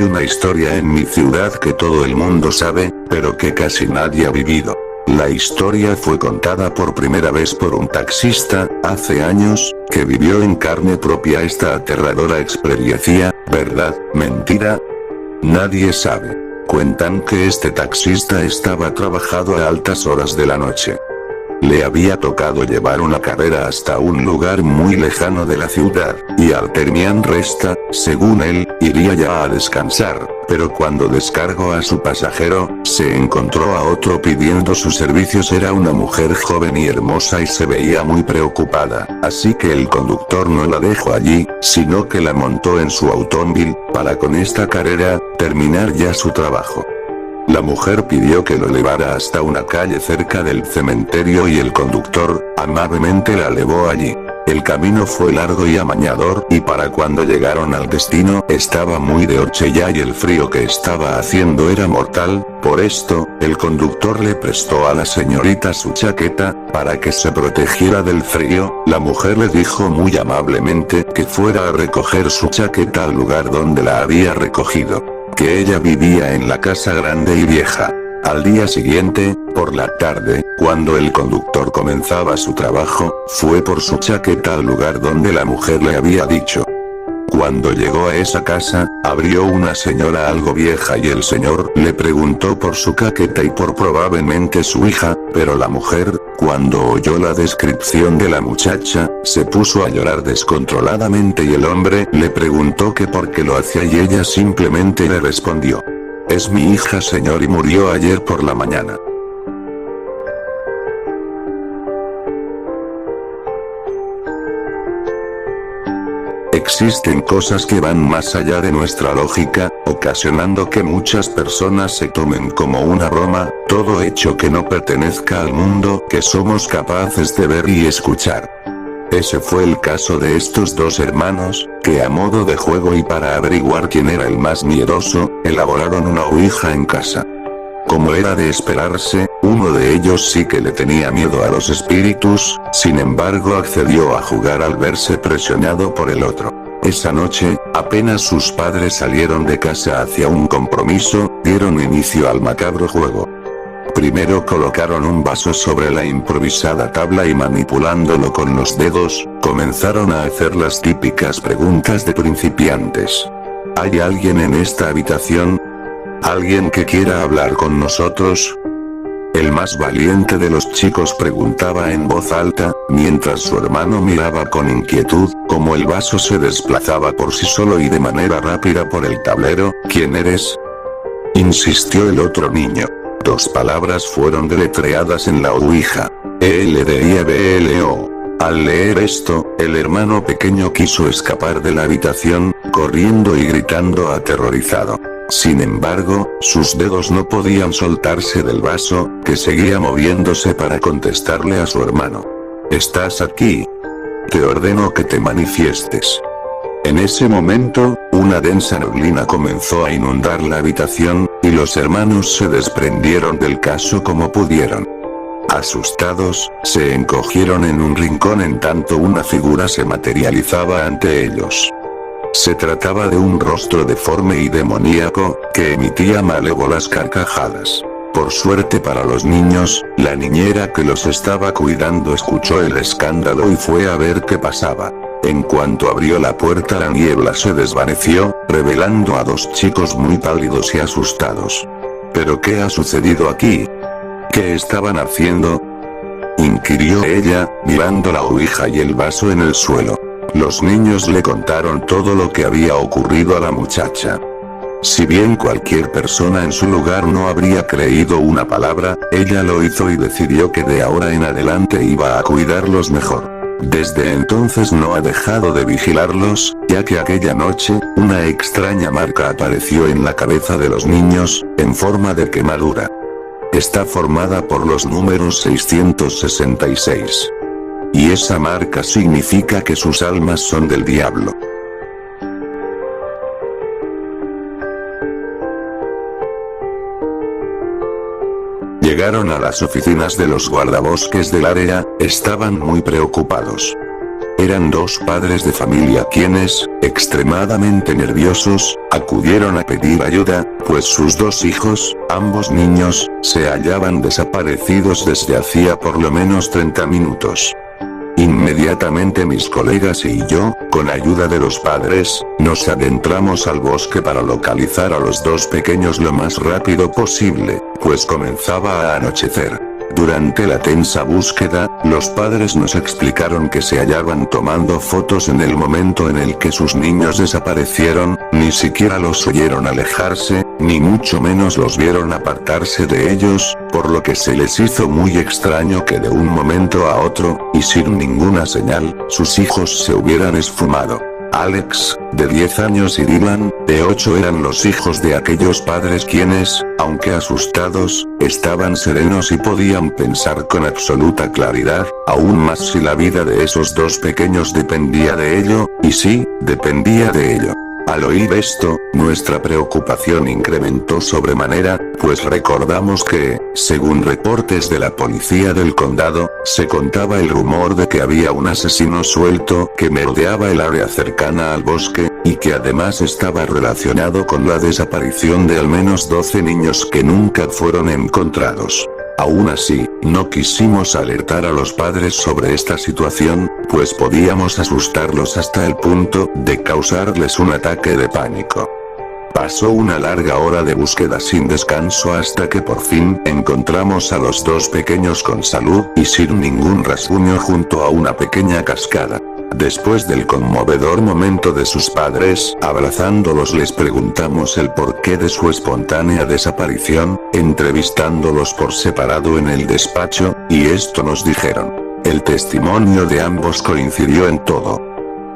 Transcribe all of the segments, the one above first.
Hay una historia en mi ciudad que todo el mundo sabe, pero que casi nadie ha vivido. La historia fue contada por primera vez por un taxista, hace años, que vivió en carne propia esta aterradora experiencia, ¿verdad? ¿Mentira? Nadie sabe. Cuentan que este taxista estaba trabajando a altas horas de la noche. Le había tocado llevar una carrera hasta un lugar muy lejano de la ciudad, y al terminar esta, según él, iría ya a descansar, pero cuando descargó a su pasajero, se encontró a otro pidiendo sus servicios. Era una mujer joven y hermosa y se veía muy preocupada, así que el conductor no la dejó allí, sino que la montó en su automóvil, para con esta carrera, terminar ya su trabajo. La mujer pidió que lo llevara hasta una calle cerca del cementerio y el conductor, amablemente la llevó allí. El camino fue largo y amañador y para cuando llegaron al destino estaba muy de noche ya y el frío que estaba haciendo era mortal, por esto, el conductor le prestó a la señorita su chaqueta, para que se protegiera del frío. La mujer le dijo muy amablemente que fuera a recoger su chaqueta al lugar donde la había recogido. Que ella vivía en la casa grande y vieja. Al día siguiente, por la tarde, cuando el conductor comenzaba su trabajo, fue por su chaqueta al lugar donde la mujer le había dicho. Cuando llegó a esa casa, abrió una señora algo vieja y el señor le preguntó por su chaqueta y por probablemente su hija, pero la mujer, cuando oyó la descripción de la muchacha, se puso a llorar descontroladamente y el hombre le preguntó que por qué lo hacía y ella simplemente le respondió. Es mi hija señor y murió ayer por la mañana. Existen cosas que van más allá de nuestra lógica, ocasionando que muchas personas se tomen como una broma, todo hecho que no pertenezca al mundo que somos capaces de ver y escuchar. Ese fue el caso de estos dos hermanos, que a modo de juego y para averiguar quién era el más miedoso, elaboraron una ouija en casa. Como era de esperarse, uno de ellos sí que le tenía miedo a los espíritus, sin embargo accedió a jugar al verse presionado por el otro. Esa noche, apenas sus padres salieron de casa hacia un compromiso, dieron inicio al macabro juego. Primero colocaron un vaso sobre la improvisada tabla y manipulándolo con los dedos, comenzaron a hacer las típicas preguntas de principiantes. ¿Hay alguien en esta habitación? ¿Alguien que quiera hablar con nosotros? El más valiente de los chicos preguntaba en voz alta, mientras su hermano miraba con inquietud, como el vaso se desplazaba por sí solo y de manera rápida por el tablero. ¿Quién eres?, insistió el otro niño. Dos palabras fueron deletreadas en la ouija. ELDIBLO. Al leer esto, el hermano pequeño quiso escapar de la habitación, corriendo y gritando aterrorizado. Sin embargo, sus dedos no podían soltarse del vaso, que seguía moviéndose para contestarle a su hermano. ¿Estás aquí? Te ordeno que te manifiestes. En ese momento, una densa neblina comenzó a inundar la habitación, y los hermanos se desprendieron del caso como pudieron. Asustados, se encogieron en un rincón en tanto una figura se materializaba ante ellos. Se trataba de un rostro deforme y demoníaco, que emitía malévolas carcajadas. Por suerte para los niños, la niñera que los estaba cuidando escuchó el escándalo y fue a ver qué pasaba. En cuanto abrió la puerta la niebla se desvaneció, revelando a dos chicos muy pálidos y asustados. ¿Pero qué ha sucedido aquí? ¿Qué estaban haciendo?, inquirió ella, mirando la ouija y el vaso en el suelo. Los niños le contaron todo lo que había ocurrido a la muchacha. Si bien cualquier persona en su lugar no habría creído una palabra, ella lo hizo y decidió que de ahora en adelante iba a cuidarlos mejor. Desde entonces no ha dejado de vigilarlos, ya que aquella noche, una extraña marca apareció en la cabeza de los niños, en forma de quemadura. Está formada por los números 666. Y esa marca significa que sus almas son del diablo. Llegaron a las oficinas de los guardabosques del área, estaban muy preocupados. Eran dos padres de familia quienes, extremadamente nerviosos, acudieron a pedir ayuda, pues sus dos hijos, ambos niños, se hallaban desaparecidos desde hacía por lo menos 30 minutos. Inmediatamente mis colegas y yo, con ayuda de los padres, nos adentramos al bosque para localizar a los dos pequeños lo más rápido posible, pues comenzaba a anochecer. Durante la tensa búsqueda, los padres nos explicaron que se hallaban tomando fotos en el momento en el que sus niños desaparecieron, ni siquiera los oyeron alejarse, ni mucho menos los vieron apartarse de ellos, por lo que se les hizo muy extraño que de un momento a otro, y sin ninguna señal, sus hijos se hubieran esfumado. Alex, de 10 años y Dylan, de 8 eran los hijos de aquellos padres quienes, aunque asustados, estaban serenos y podían pensar con absoluta claridad, aún más si la vida de esos dos pequeños dependía de ello, y sí, dependía de ello. Al oír esto, nuestra preocupación incrementó sobremanera, pues recordamos que, según reportes de la policía del condado, se contaba el rumor de que había un asesino suelto que merodeaba el área cercana al bosque, y que además estaba relacionado con la desaparición de al menos 12 niños que nunca fueron encontrados. Aún así, no quisimos alertar a los padres sobre esta situación, pues podíamos asustarlos hasta el punto de causarles un ataque de pánico. Pasó una larga hora de búsqueda sin descanso hasta que por fin encontramos a los dos pequeños con salud y sin ningún rasguño junto a una pequeña cascada. Después del conmovedor momento de sus padres abrazándolos, les preguntamos el porqué de su espontánea desaparición, entrevistándolos por separado en el despacho, y esto nos dijeron. El testimonio de ambos coincidió en todo.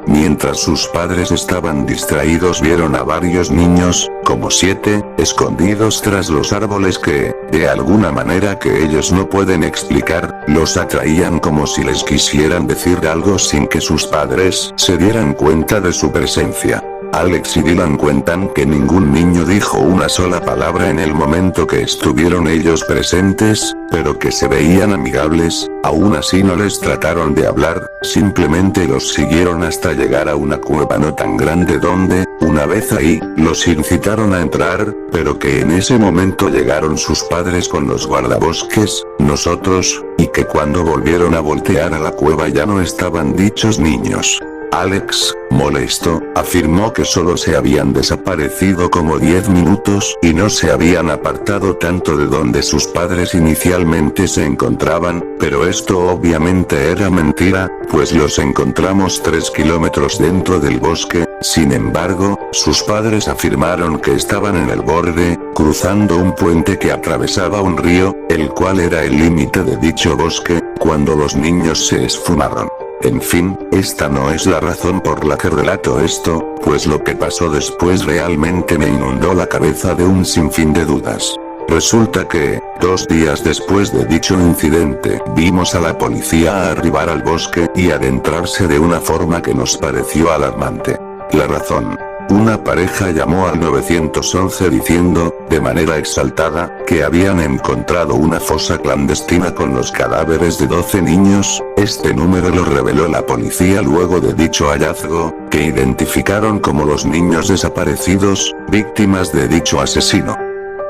Mientras sus padres estaban distraídos, vieron a varios niños, como 7, escondidos tras los árboles que, de alguna manera que ellos no pueden explicar, los atraían como si les quisieran decir algo sin que sus padres se dieran cuenta de su presencia. Alex y Dylan cuentan que ningún niño dijo una sola palabra en el momento que estuvieron ellos presentes, pero que se veían amigables. Aún así no les trataron de hablar, simplemente los siguieron hasta llegar a una cueva no tan grande donde, una vez ahí, los incitaron a entrar, pero que en ese momento llegaron sus padres con los guardabosques, nosotros, y que cuando volvieron a voltear a la cueva ya no estaban dichos niños. Alex, molesto, afirmó que solo se habían desaparecido como 10 minutos y no se habían apartado tanto de donde sus padres inicialmente se encontraban, pero esto obviamente era mentira, pues los encontramos 3 kilómetros dentro del bosque. Sin embargo, sus padres afirmaron que estaban en el borde, cruzando un puente que atravesaba un río, el cual era el límite de dicho bosque, cuando los niños se esfumaron. En fin, esta no es la razón por la que relato esto, pues lo que pasó después realmente me inundó la cabeza de un sinfín de dudas. Resulta que, 2 días después de dicho incidente, vimos a la policía arribar al bosque y adentrarse de una forma que nos pareció alarmante. La razón. Una pareja llamó al 911 diciendo, de manera exaltada, que habían encontrado una fosa clandestina con los cadáveres de 12 niños. Este número lo reveló la policía luego de dicho hallazgo, que identificaron como los niños desaparecidos, víctimas de dicho asesino.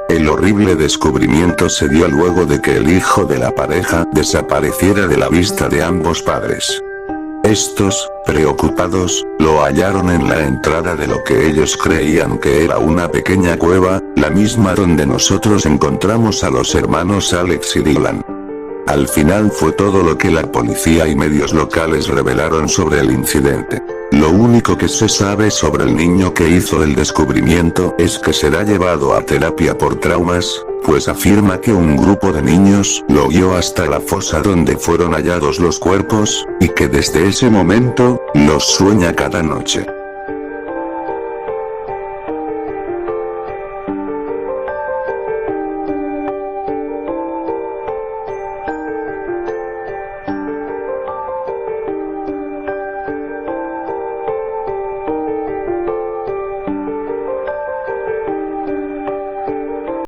El horrible descubrimiento se dio luego de que el hijo de la pareja desapareciera de la vista de ambos padres. Estos, preocupados, lo hallaron en la entrada de lo que ellos creían que era una pequeña cueva, la misma donde nosotros encontramos a los hermanos Alex y Dylan. Al final fue todo lo que la policía y medios locales revelaron sobre el incidente. Lo único que se sabe sobre el niño que hizo el descubrimiento es que será llevado a terapia por traumas, pues afirma que un grupo de niños lo guió hasta la fosa donde fueron hallados los cuerpos, y que desde ese momento, los sueña cada noche.